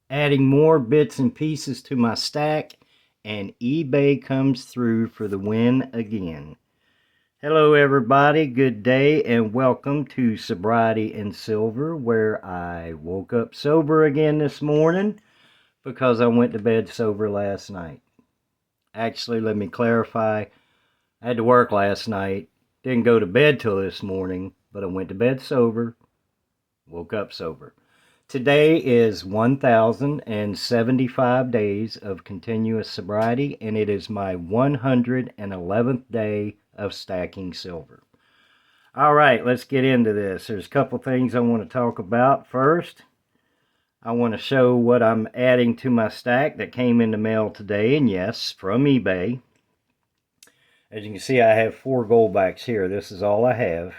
adding more bits and pieces to my stack, and eBay comes through for the win again. Hello everybody, good day, and welcome to Sobriety and Silver, where I woke up sober again this morning because I went to bed sober last night. Actually, let me clarify, I had to work last night, didn't go to bed till this morning, but I went to bed sober, woke up sober. Today is 1,075 days of continuous sobriety, and it is my 111th day of stacking silver. All right, let's get into this. There's a couple things I want to talk about. First, I want to show what I'm adding to my stack that came in the mail today, and yes, from eBay. As you can see, I have 4 goldbacks here. This is all I have,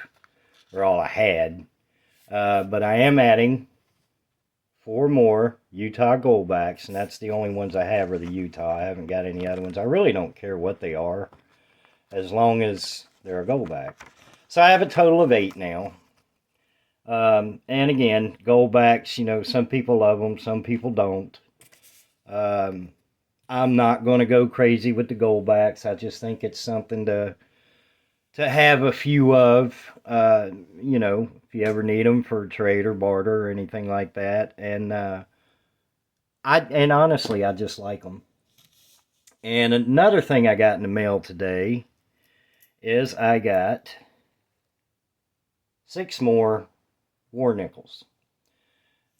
or all I had. But I am adding 4 more Utah goldbacks, and that's the only ones I have are the Utah. I haven't got any other ones. I really don't care what they are, as long as they're a goldback. So I have a total of 8 now. And again, goldbacks, you know, some people love them, some people don't. I'm not going to go crazy with the goldbacks. I just think it's something to have a few of, you know, if you ever need them for trade or barter or anything like that. And honestly, I just like them. And another thing I got in the mail today is I got 6 more war nickels.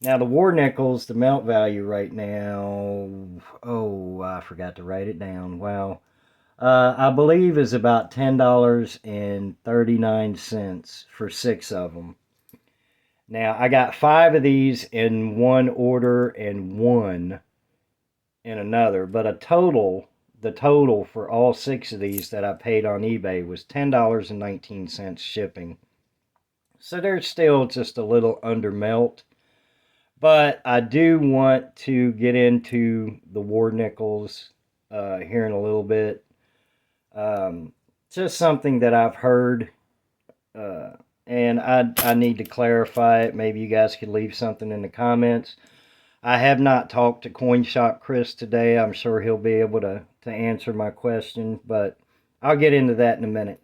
Now the war nickels, the melt value right now, oh, I forgot to write it down. Wow. I believe is about $10.39 for 6 of them. Now, I got 5 of these in one order and 1 in another, but the total for all 6 of these that I paid on eBay was $10.19 shipping. So they're still just a little under melt. But I do want to get into the war nickels here in a little bit. Just something that I've heard, and I need to clarify it. Maybe you guys could leave something in the comments. I have not talked to Coin Shop Chris today. I'm sure he'll be able to answer my question, but I'll get into that in a minute.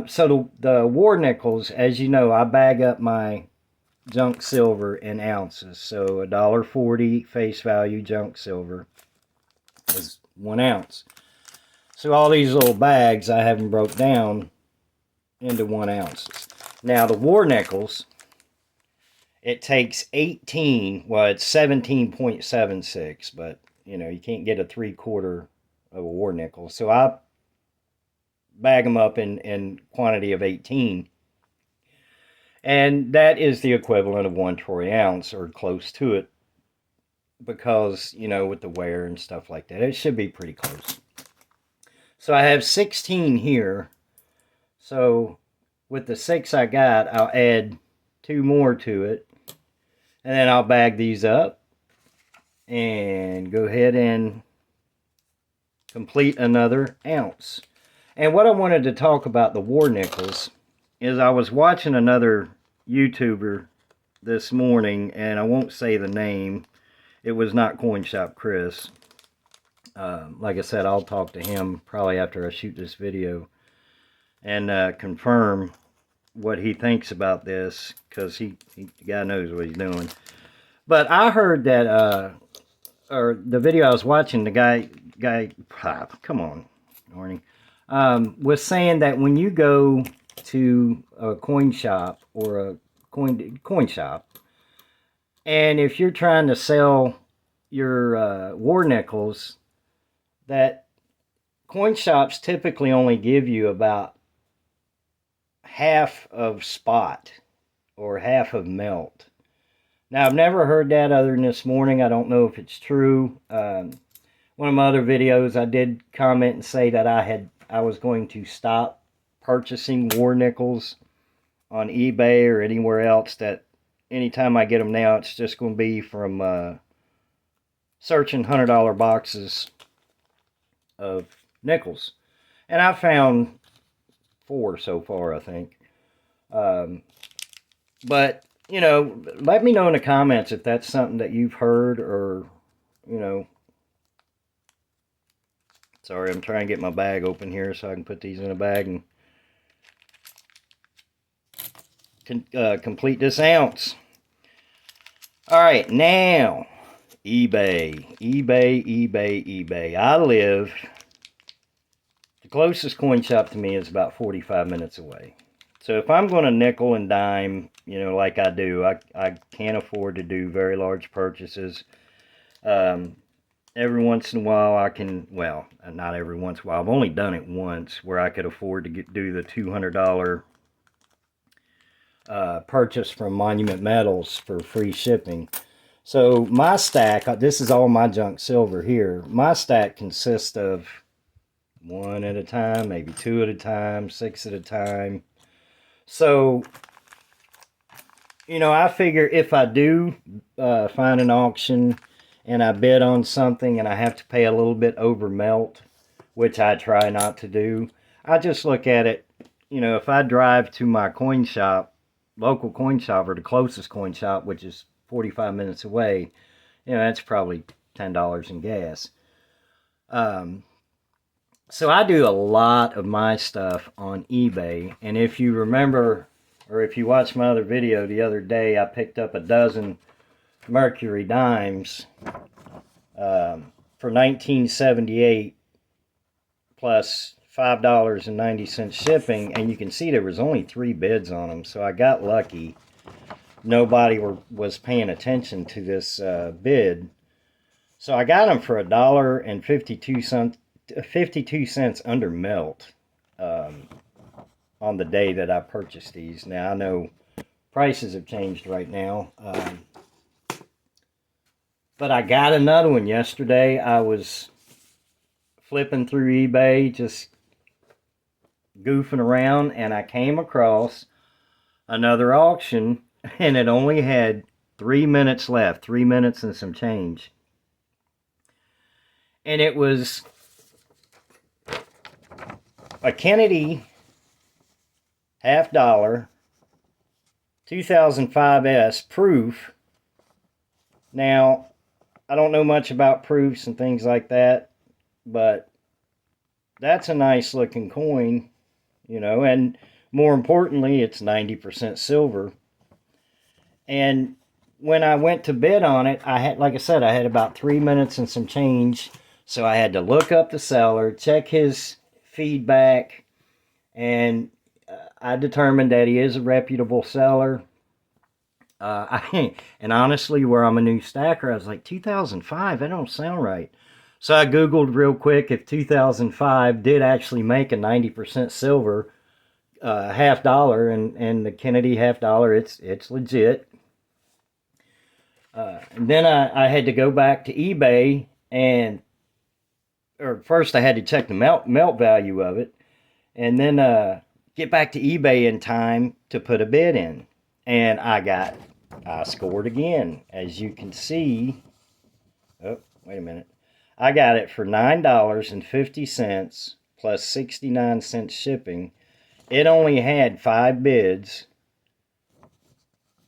So the war nickels, as you know, I bag up my junk silver in ounces. So $1.40 face value junk silver is 1 ounce. So all these little bags I have them broke down into 1 ounces. Now the war nickels, it takes 18, well it's 17.76, but you know, you can't get a 3/4 of a war nickel. So I bag them up in quantity of 18. And that is the equivalent of 1 troy ounce, or close to it, because, you know, with the wear and stuff like that, it should be pretty close. So I have 16 here. So with the 6 I got, I'll add 2 more to it. And then I'll bag these up and go ahead and complete another ounce. And what I wanted to talk about the war nickels is I was watching another YouTuber this morning, and I won't say the name. It was not Coin Shop Chris. Like I said, I'll talk to him probably after I shoot this video and confirm what he thinks about this, because the guy knows what he's doing. But I heard that, or the video I was watching, the guy, come on, Arnie, was saying that when you go to a coin shop or a coin shop, and if you're trying to sell your war nickels, that coin shops typically only give you about half of spot or half of melt. Now, I've never heard that other than this morning. I don't know if it's true. One of my other videos, I did comment and say that I was going to stop purchasing war nickels on eBay or anywhere else, that anytime I get them now, it's just going to be from searching $100 boxes of nickels. And I found 4 so far, I think. But you know, let me know in the comments if that's something that you've heard or, you know, sorry, I'm trying to get my bag open here so I can put these in a bag and complete this ounce. All right, now eBay, eBay. I live, the closest coin shop to me is about 45 minutes away. So if I'm going to nickel and dime, you know, like I do, I can't afford to do very large purchases. Every once in a while I can, well, not every once in a while, I've only done it once where I could afford to do the $200 purchase from Monument Metals for free shipping. So my stack, this is all my junk silver here. My stack consists of one at a time, maybe two at a time, six at a time. So, you know, I figure if I do find an auction and I bid on something and I have to pay a little bit over melt, which I try not to do, I just look at it, you know, if I drive to my coin shop, local coin shop, or the closest coin shop, which is 45 minutes away, you know, that's probably $10 in gas. So I do a lot of my stuff on eBay, and if you remember, or if you watched my other video the other day, I picked up a dozen Mercury dimes for $19.78 plus $5.90 shipping, and you can see there was only 3 bids on them, so I got lucky. Nobody was paying attention to this bid. So I got them for $1.52 under melt on the day that I purchased these. Now I know prices have changed right now, but I got another one yesterday. I was flipping through eBay, just goofing around, and I came across another auction, and it only had 3 minutes left, 3 minutes and some change. And it was a Kennedy half dollar 2005S proof. Now, I don't know much about proofs and things like that, but that's a nice looking coin, you know, and more importantly, it's 90% silver. And when I went to bid on it, I had, like I said, I had about 3 minutes and some change. So I had to look up the seller, check his feedback, and I determined that he is a reputable seller. And honestly, where I'm a new stacker, I was like, 2005, that don't sound right. So I Googled real quick if 2005 did actually make a 90% silver half dollar, and the Kennedy half dollar, it's legit. And then I had to go back to eBay or first I had to check the melt value of it, and then get back to eBay in time to put a bid in. And I scored again. As you can see, oh, wait a minute. I got it for $9.50 plus 69 cents shipping. It only had 5 bids.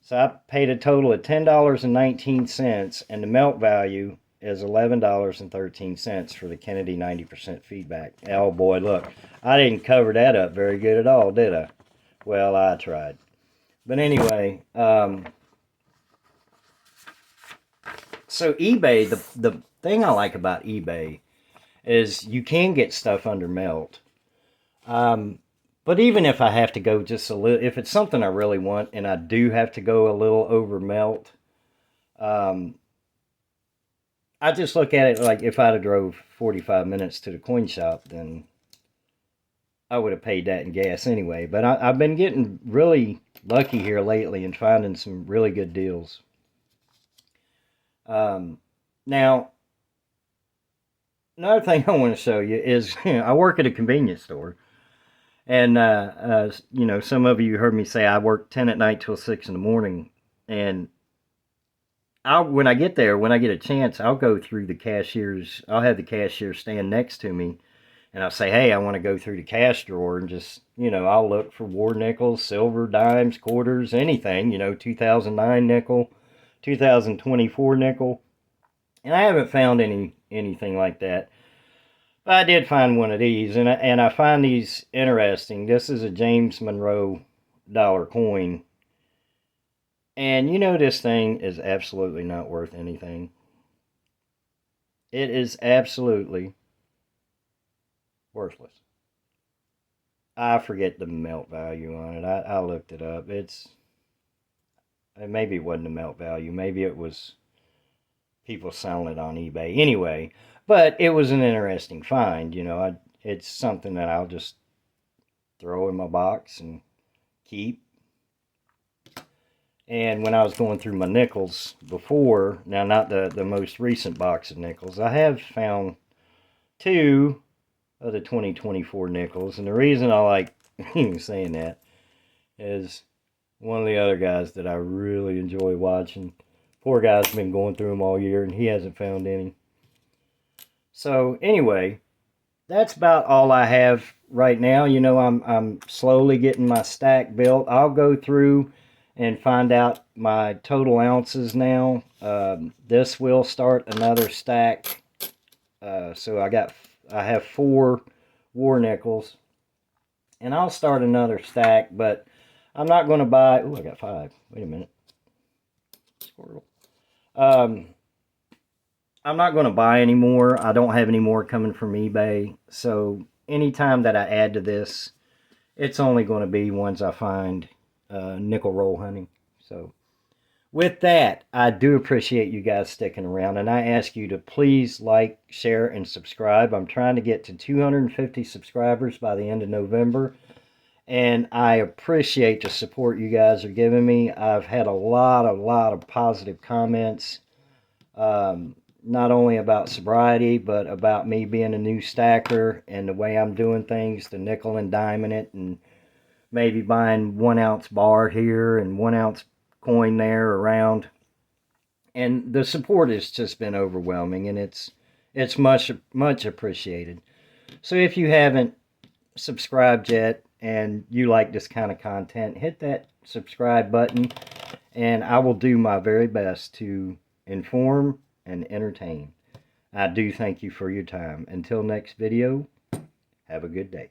So I paid a total of $10.19, and the melt value is $11.13 for the Kennedy 90% feedback. Oh boy, look, I didn't cover that up very good at all, did I? Well, I tried. But anyway, so eBay, the thing I like about eBay is you can get stuff under melt. But even if I have to go just a little, if it's something I really want and I do have to go a little over melt, I just look at it like if I'd have drove 45 minutes to the coin shop, then I would have paid that in gas anyway. But I've been getting really lucky here lately and finding some really good deals. Now, another thing I want to show you is I work at a convenience store. And, you know, some of you heard me say I work 10 at night till 6 in the morning. And when I get a chance, I'll go through the cashiers. I'll have the cashier stand next to me, and I say, hey, I want to go through the cash drawer and just, I'll look for war nickels, silver, dimes, quarters, anything, 2009 nickel, 2024 nickel. And I haven't found anything like that. But I did find one of these, and I find these interesting. This is a James Monroe dollar coin. And this thing is absolutely not worth anything. It is absolutely worthless. I forget the melt value on it. I looked it up. Maybe it wasn't the melt value. Maybe it was people selling it on eBay. Anyway, but it was an interesting find. It's something that I'll just throw in my box and keep. And when I was going through my nickels before, now not the most recent box of nickels, I have found 2 of the 2024 nickels. And the reason I like saying that is one of the other guys that I really enjoy watching. Poor guy's been going through them all year and he hasn't found any. So anyway, that's about all I have right now. I'm slowly getting my stack built. I'll go through and find out my total ounces now. This will start another stack. So I have 4 war nickels, and I'll start another stack. But I'm not going to buy. Oh, I got 5. Wait a minute, squirrel. I'm not going to buy any more. I don't have any more coming from eBay. So anytime that I add to this, it's only going to be ones I find nickel roll hunting. So with that, I do appreciate you guys sticking around, and I ask you to please like, share, and subscribe. I'm trying to get to 250 subscribers by the end of November, and I appreciate the support you guys are giving me. I've had a lot of positive comments, not only about sobriety, but about me being a new stacker and the way I'm doing things, the nickel and diming it, and maybe buying 1 ounce bar here and 1 ounce coin there around. And the support has just been overwhelming, and it's much appreciated. So if you haven't subscribed yet and you like this kind of content, hit that subscribe button, and I will do my very best to inform and entertain. I do thank you for your time. Until next video, have a good day.